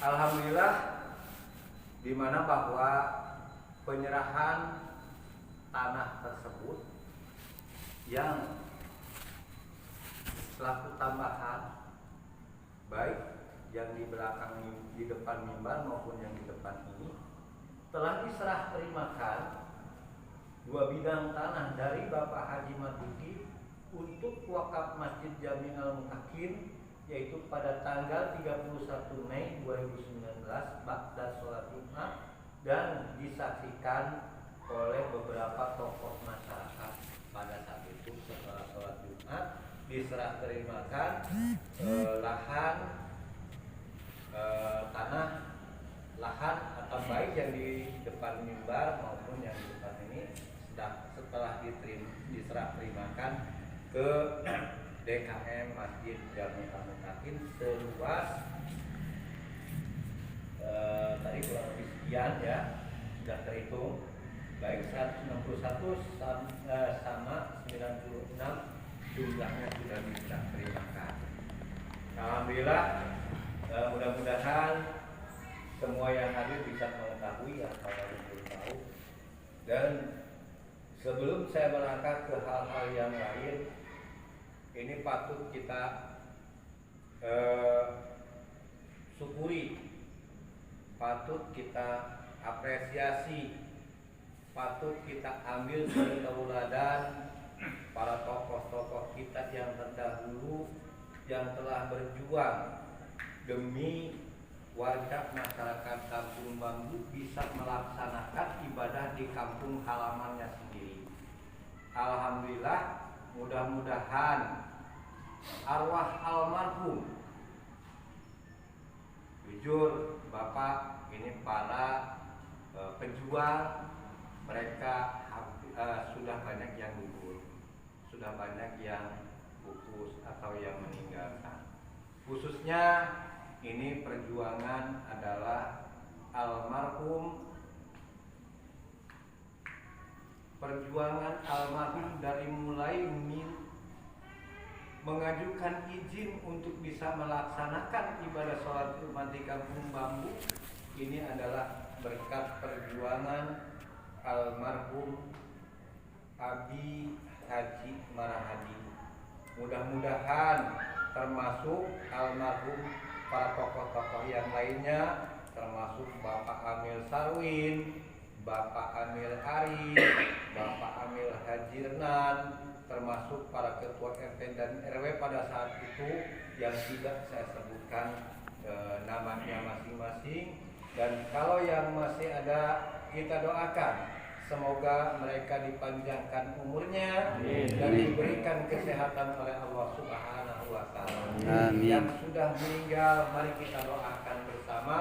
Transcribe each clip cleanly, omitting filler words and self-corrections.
Alhamdulillah, di mana bahwa penyerahan tanah tersebut yang selaku tambahan, baik yang di belakang, di depan mimbar maupun yang di depan ini, telah diserah terimakan 2 bidang tanah dari Bapak Haji Maduki untuk wakaf Masjid Jami Al-Mutakin, yaitu pada tanggal 31 Mei 2019 ba'da sholat Jumat, dan disaksikan oleh beberapa tokoh masyarakat pada saat itu. Setelah sholat Jumat diserah terimakan lahan tanah, lahan atau baik yang di depan mimbar maupun yang di depan ini setelah diserah terimakan ke DKM Masjid Jami Al-Mutakin seluas tadi kurang lebih sekian ya, sudah terhitung, baik 161 sama 96 jumlahnya sudah diserah terimakan. Alhamdulillah, mudah-mudahan semua yang hadir bisa mengetahui atau yang belum tahu. Dan sebelum saya berangkat ke hal-hal yang lain, ini patut kita syukuri, patut kita apresiasi, patut kita ambil sebagai tauladan para tokoh-tokoh kita yang terdahulu yang telah berjuang demi warga masyarakat Kampung Bambu bisa melaksanakan ibadah di kampung halamannya sendiri. Alhamdulillah, mudah-mudahan arwah almarhum, jujur Bapak ini para pejuang, mereka sudah banyak yang gugur, sudah banyak yang pupus atau yang meninggalkan. Khususnya ini perjuangan adalah almarhum, perjuangan almarhum dari mulai mengajukan izin untuk bisa melaksanakan ibadah sholat Jumat di Kampung Bambu. Ini adalah berkat perjuangan almarhum Abi Haji Marahadi. Mudah-mudahan termasuk almarhum para tokoh-tokoh yang lainnya, termasuk Bapak Amil Sarwin, Bapak Amil Ari, Bapak Amil Hajirnan, termasuk para ketua RT dan RW pada saat itu yang tidak saya sebutkan namanya masing-masing. Dan kalau yang masih ada, kita doakan semoga mereka dipanjangkan umurnya dan diberikan kesehatan oleh Allah Subhanahu wa Ta'ala. Yang sudah meninggal, mari kita doakan bersama,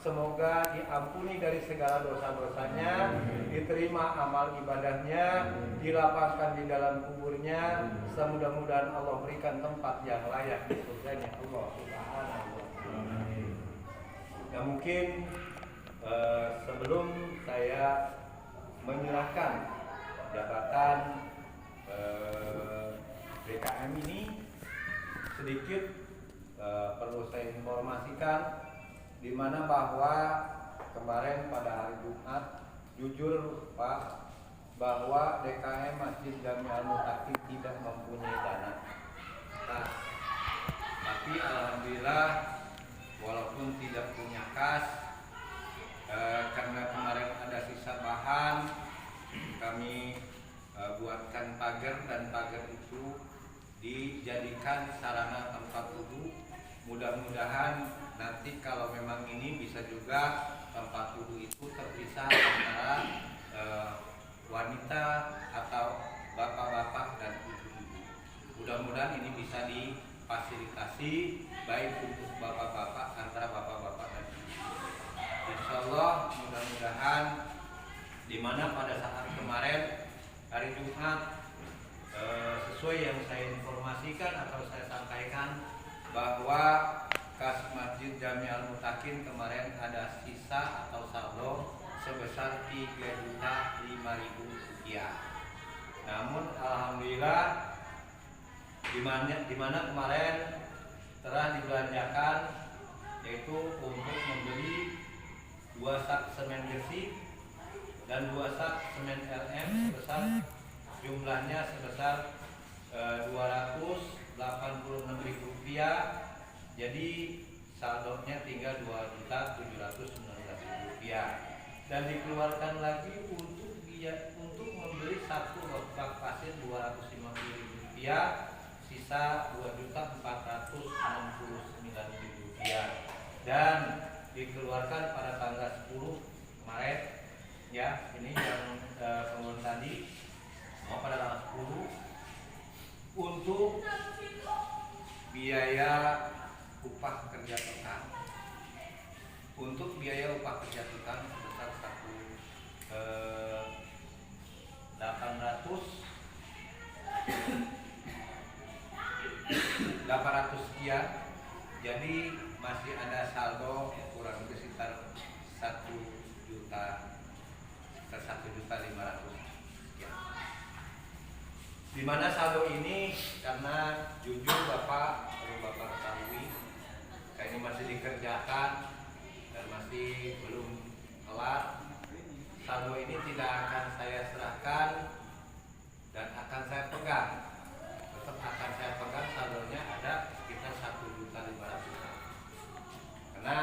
semoga diampuni dari segala dosa-dosanya, diterima amal ibadahnya, dilapaskan di dalam kuburnya, semudah-mudahan Allah berikan tempat yang layak di surganya Allah Subhanahu wa Ta'ala. Ya, mungkin sebelum saya menyerahkan jabatan DKM ini, sedikit perlu saya informasikan, di mana bahwa kemarin pada hari Jumat, jujur Pak, bahwa DKM Masjid Jami Al-Mutakin tidak mempunyai dana. Nah, tapi alhamdulillah walaupun tidak punya kas, karena kemarin ada sisa bahan, kami buatkan pagar, dan pagar itu dijadikan sarana tempat wudhu. Mudah-mudahan nanti kalau memang ini bisa juga tempat wudhu itu terpisah antara wanita atau bapak-bapak dan ibu-ibu. Mudah-mudahan ini bisa difasilitasi baik untuk bapak-bapak, antara bapak-bapak dan ibu. Insya Allah mudah-mudahan, dimana pada saat kemarin hari Jumat sesuai yang saya informasikan atau saya sampaikan bahwa kas Masjid Jami Al-Mutakin kemarin ada sisa atau saldo sebesar 3.005.000 rupiah. Namun alhamdulillah, dimana kemarin telah dibelanjakan yaitu untuk membeli 2 sak semen bersih dan 2 sak semen LM jumlahnya sebesar Rp286.000. Jadi saldonya tinggal Rp2.719.000 dan dikeluarkan lagi untuk membeli 1 lobak pasir Rp250.000, sisa Rp2.469.000 dan dikeluarkan pada tanggal 10 Maret ya, ini yang pengurus tadi pada tanggal 10 untuk biaya upah kerja tetap. Untuk biaya upah kerja tetap sebesar 800 sekian. Jadi masih ada saldo kurang lebih sekitar 1.500.000 sekian. Di mana saldo ini karena jujur Bapak ketahui ini masih dikerjakan dan masih belum kelar. Saldo ini tidak akan saya serahkan dan akan saya pegang. Tetap akan saya pegang, saldonya ada sekitar 1.500.000. Karena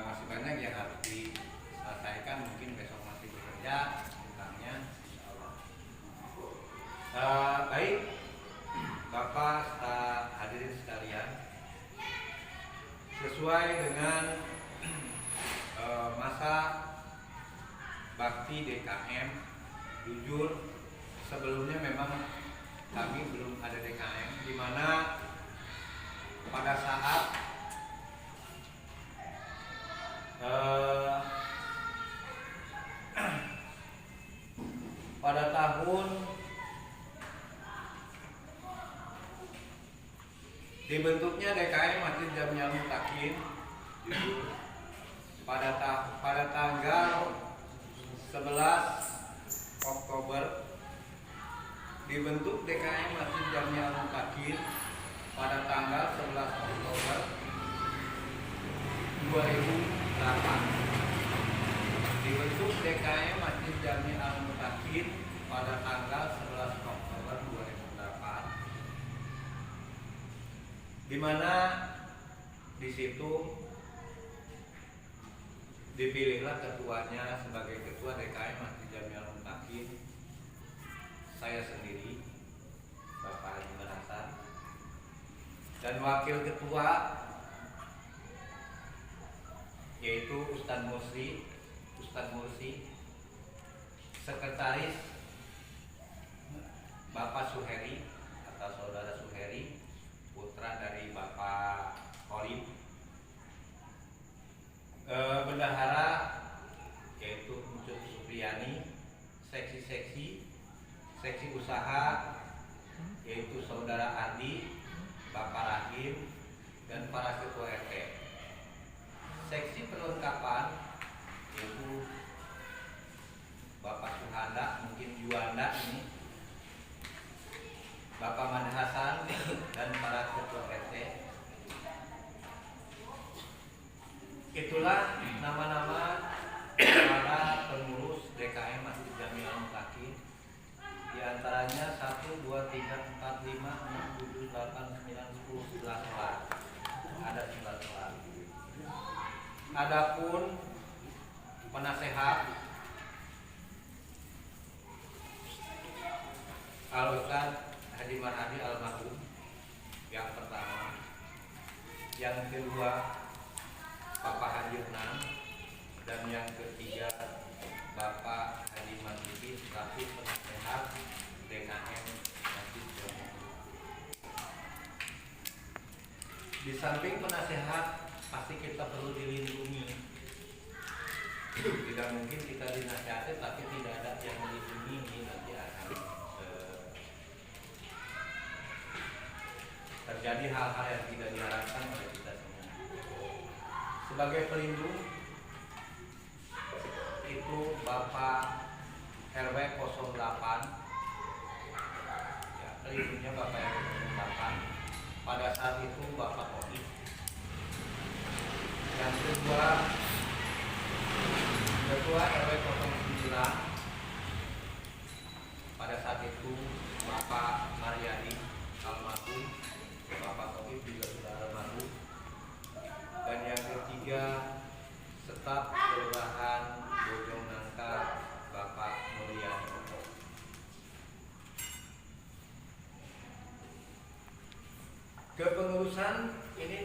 masih banyak yang harus diselesaikan, mungkin besok masih bekerja utangnya, insya Allah. Baik, Bapak hadirin sekalian, sesuai dengan masa bakti DKM, jujur sebelumnya memang kami belum ada DKM, di mana pada saat pada tahun dibentuknya DKM Masjid Jami'ah Mutakin, jujur pada tanggal 11 Oktober dibentuk DKM Masjid Jami'ah Mutakin pada tanggal 11 Oktober 2008. Dibentuk DKM Masjid Jami'ah Mutakin pada tanggal 11 Oktober 2008, di mana di situ dipilihlah ketuanya sebagai ketua DKM Masjid Jami'ah Mutakin saya sendiri, Bapak Haji Hasan, dan wakil ketua yaitu Ustadz Mursi, sekretaris Bapak Suheri atau Saudara Suheri, putra dari Bapak Kholim, bendahara yaitu Ucup Supriyani, seksi usaha yaitu Saudara Ardi, Bapak Rahim, dan para ketua RT. Seksi perlengkapan yaitu Bapak Suhanda, mungkin Juanda ini, Bapak Made Hasan, dan para ketua RT. Itulah nama-nama para pengurus DKM Masjid Jami'ah Mutakin. Di antaranya 1, 2, 3, 4, 5, 6, 7, 8, 9, 10, 11 orang. Ada 11 orang. Adapun penasehat Al-Ustadz Haji Marhadi almarhum yang pertama, yang kedua Bapak Haji Nan, dan yang ketiga Bapak Haji Marhadi selaku penasehat DKM Masjid Jami'ah. Di samping penasehat pasti kita perlu dilindungi. Tidak mungkin kita dinasihati tapi tidak ada yang melindungi, nanti akan terjadi hal-hal yang tidak diharapkan oleh kita semua. Sebagai pelindung itu Bapak RW 08, ya, pelindungnya Bapak RW 08. Pada saat itu Bapak Odi. Yang kedua, Ketua RW 09 pada saat itu Bapak Mariadi almarhum, Bapak Taufik juga sudah almarhum. Dan yang ketiga, staf Kelurahan Bojong Nangka Bapak Mulyadi. Kepengurusan ini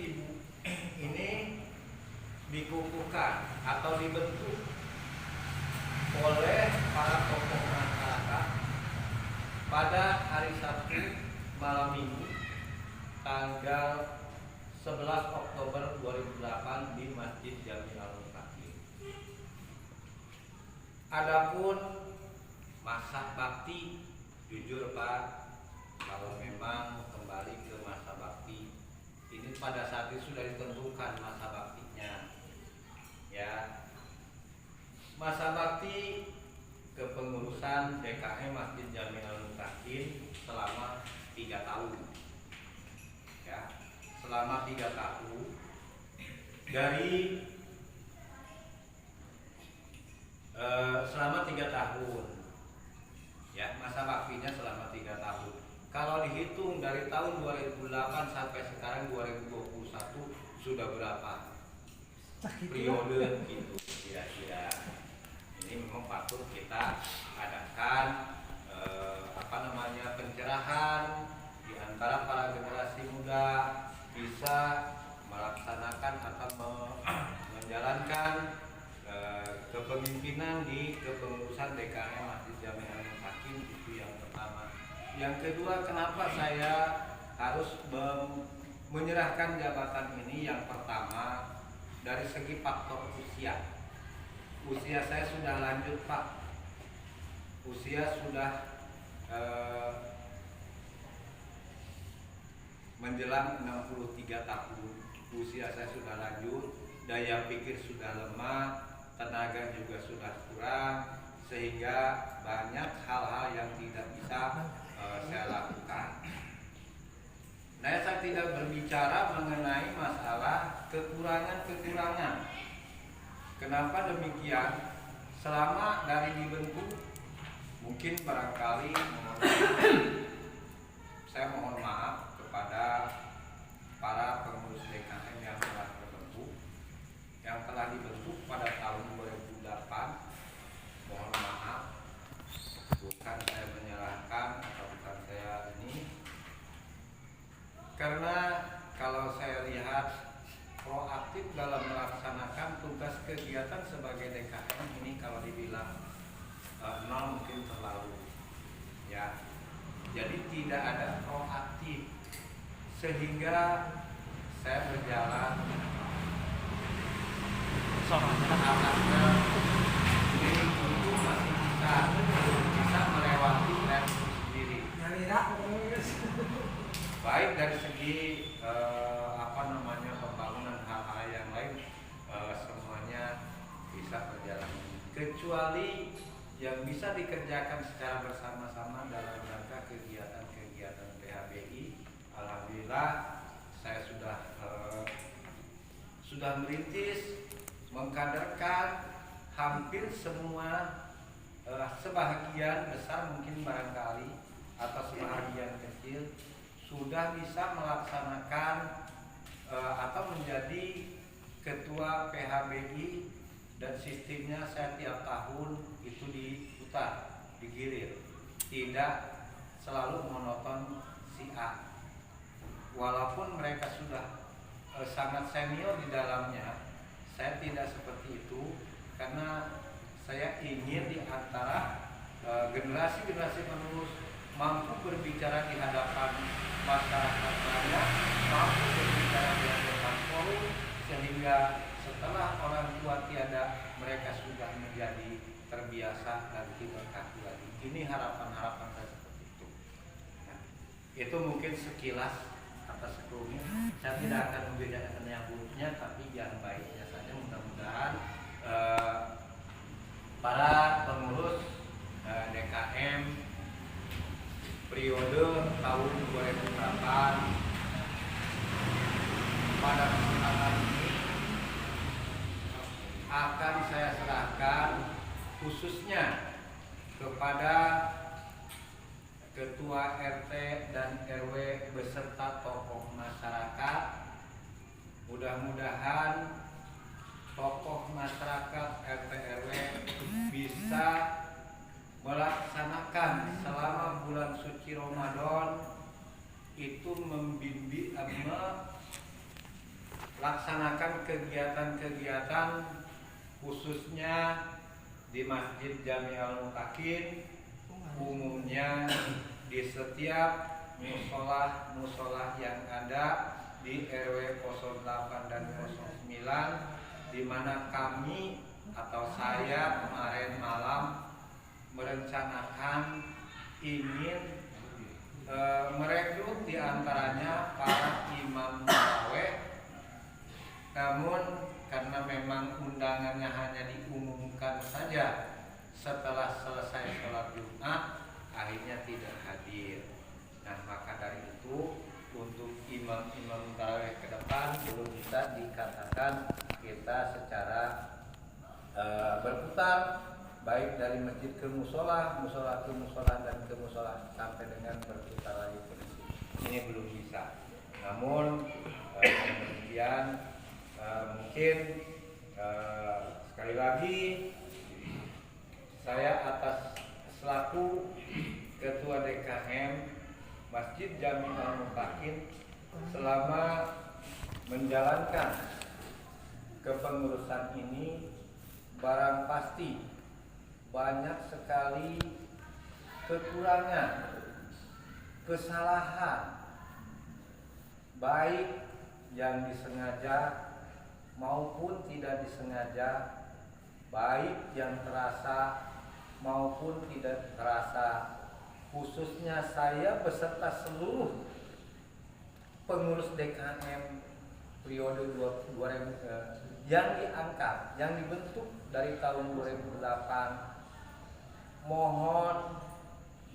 dikukuhkan atau dibentuk oleh para tokoh masyarakat pada hari Sabtu malam Minggu tanggal 11 Oktober 2008 di Masjid Jami'ah Al-Fakir. Adapun masa bakti, jujur Pak, kalau memang kembali ke masa bakti, ini pada saat itu sudah ditentukan masa baktinya, ya. Masa bakti kepengurusan DKM Masjid Jami'ah Al-Fakir selama 3 tahun, ya, selama 3 tahun dari selama 3 tahun, ya, masa baktinya selama 3 tahun. Kalau dihitung dari tahun 2008 sampai sekarang 2021 sudah berapa periode gitu kira-kira. Ini memang patut kita adakan pencerahan di antara para generasi muda, bisa melaksanakan atau menjalankan kepemimpinan di kepengurusan DKM Masjid Jami'ah Al-Fakir. Itu yang pertama. Yang kedua, kenapa saya harus menyerahkan jabatan ini? Yang pertama, dari segi faktor usia. Usia saya sudah lanjut Pak. Usia sudah menjelang 63 tahun. Usia saya sudah lanjut, daya pikir sudah lemah, tenaga juga sudah kurang, sehingga banyak hal-hal yang tidak bisa saya lakukan. Nah, saya tidak berbicara mengenai masalah kekurangan-kekurangan. Kenapa demikian? Selama dari dibentuk, mungkin barangkali saya mohon maaf kepada para pengurus DKM yang telah dibentuk pada tahun 2008. Mohon maaf, bukan saya menyalahkan atau bukan saya ini, karena kalau saya lihat proaktif dalam melaksanakan tugas kegiatan sebagai DKM ini, kalau dibilang nol mungkin terlalu, ya. Jadi tidak ada proaktif, sehingga saya berjalan arahnya ini untuk masih bisa melewati dan sendiri, baik dari segi pembangunan hal-hal yang lain, semuanya bisa berjalan, kecuali yang bisa dikerjakan secara bersama-sama dalam rangka kegiatan-kegiatan PHBI. Alhamdulillah saya sudah merintis, mengkaderkan hampir semua, sebahagian besar mungkin barangkali atau sebahagian kecil sudah bisa melaksanakan atau menjadi ketua PHBI, dan sistemnya saya tiap tahun itu diputar, digilir, tidak selalu monoton si A. Walaupun mereka sudah sangat senior di dalamnya, saya tidak seperti itu, karena saya ingin di antara generasi-generasi penerus mampu berbicara di hadapan masyarakat banyak, mampu berbicara di hadapan forum, sehingga setelah orang tua tiada, mereka sudah menjadi terbiasa dan tidak kaku lagi. Ini harapan-harapan saya seperti itu. Nah, itu mungkin sekilas atas sekelumnya. Saya tidak akan membedakan yang buruknya, tapi yang baiknya saja. Mudah-mudahan para pengurus DKM periode tahun 2008 pada kesempatan ini akan saya serahkan khususnya kepada Ketua RT dan RW beserta tokoh masyarakat. Mudah-mudahan tokoh masyarakat RT RW bisa melaksanakan selama bulan suci Ramadan itu melaksanakan kegiatan-kegiatan khususnya di Masjid Jami'al Mutakin, umumnya di setiap musola yang ada di RW 08 dan 09, di mana kami atau saya kemarin malam merencanakan ingin merekrut diantaranya para imam tarawih. Namun karena memang undangannya hanya diumumkan saja setelah selesai sholat Jumat, akhirnya tidak hadir. Nah, maka dari itu untuk imam-imam tarawih ke depan belum bisa dikatakan kita secara berputar, baik dari masjid ke musola, musola ke musola, dan ke musola sampai dengan berputar lagi ke masjid. Ini belum bisa. Namun kemudian mungkin sekali lagi saya atas selaku Ketua DKM Masjid Jami'al Mutakin selama menjalankan kepengurusan ini, barang pasti banyak sekali kekurangan, kesalahan, baik yang disengaja maupun tidak disengaja, baik yang terasa maupun tidak terasa. Khususnya saya beserta seluruh pengurus DKM periode 2000 yang diangkat, yang dibentuk dari tahun 2008, mohon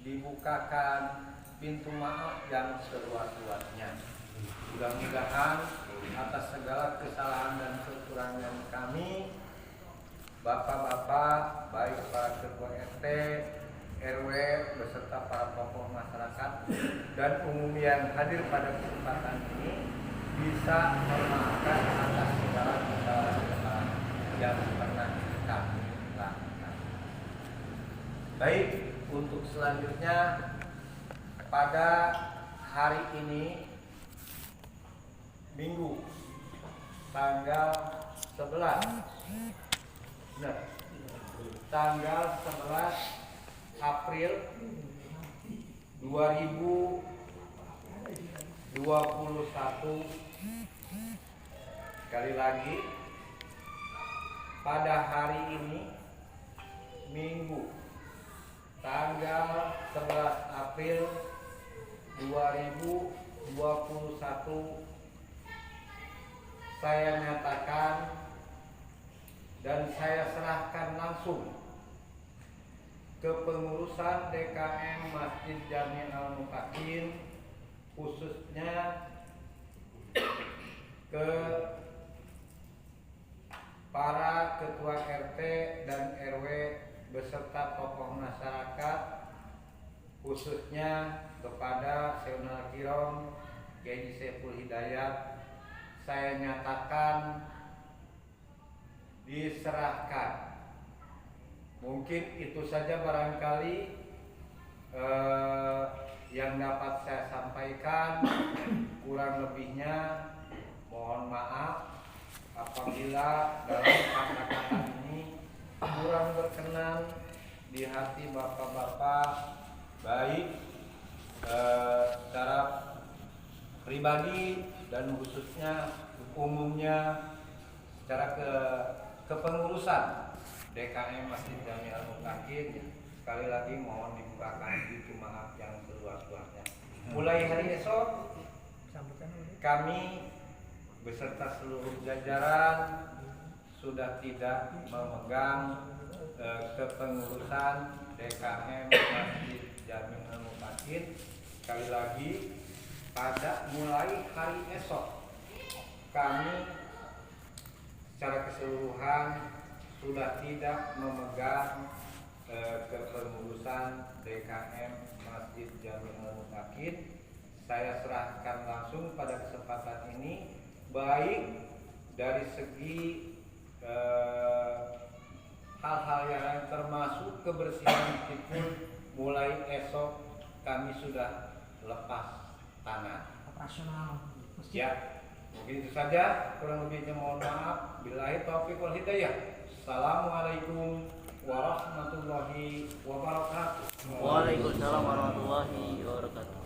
dibukakan pintu maaf yang seluas-luasnya. Mudah-mudahan atas segala kesalahan dan kekurangan kami, bapak-bapak, baik para ketua RT, RW beserta para tokoh masyarakat dan umum yang hadir pada kesempatan ini bisa memaafkan atas segala kesalahan yang pernah kami lakukan. Baik, untuk selanjutnya pada hari ini Minggu tanggal 11 April 2021. Sekali lagi, pada hari ini Minggu tanggal 11 April 2021, saya nyatakan dan saya serahkan langsung kepengurusan DKM Masjid Jami'al Mutakin, khususnya ke para ketua RT dan RW beserta tokoh masyarakat, khususnya kepada Seunal Kirom Kiai Saiful Hidayat. Saya nyatakan diserahkan. Mungkin itu saja barangkali yang dapat saya sampaikan. Kurang lebihnya mohon maaf apabila dalam kata-kata ini kurang berkenan di hati bapak-bapak, baik secara pribadi dan khususnya umumnya secara kepengurusan DKM Masjid Jami'al Mutakin. Sekali lagi mohon dibukakan pintu maaf yang seluas-luasnya. Mulai hari esok kami beserta seluruh jajaran sudah tidak memegang kepengurusan DKM Masjid Jami'al Mutakin. Sekali lagi, pada mulai hari esok kami secara keseluruhan sudah tidak memegang kepengurusan DKM Masjid Jami'ul Mutakin. Saya serahkan langsung pada kesempatan ini, baik dari segi hal-hal yang termasuk kebersihan meskipun mulai esok kami sudah lepas tangan operasional masjid. ya. Mungkin itu saja, kurang lebihnya mohon maaf. Billahi taufiq wal hidayah. Assalamualaikum warahmatullahi wabarakatuh. Waalaikumsalam warahmatullahi wabarakatuh.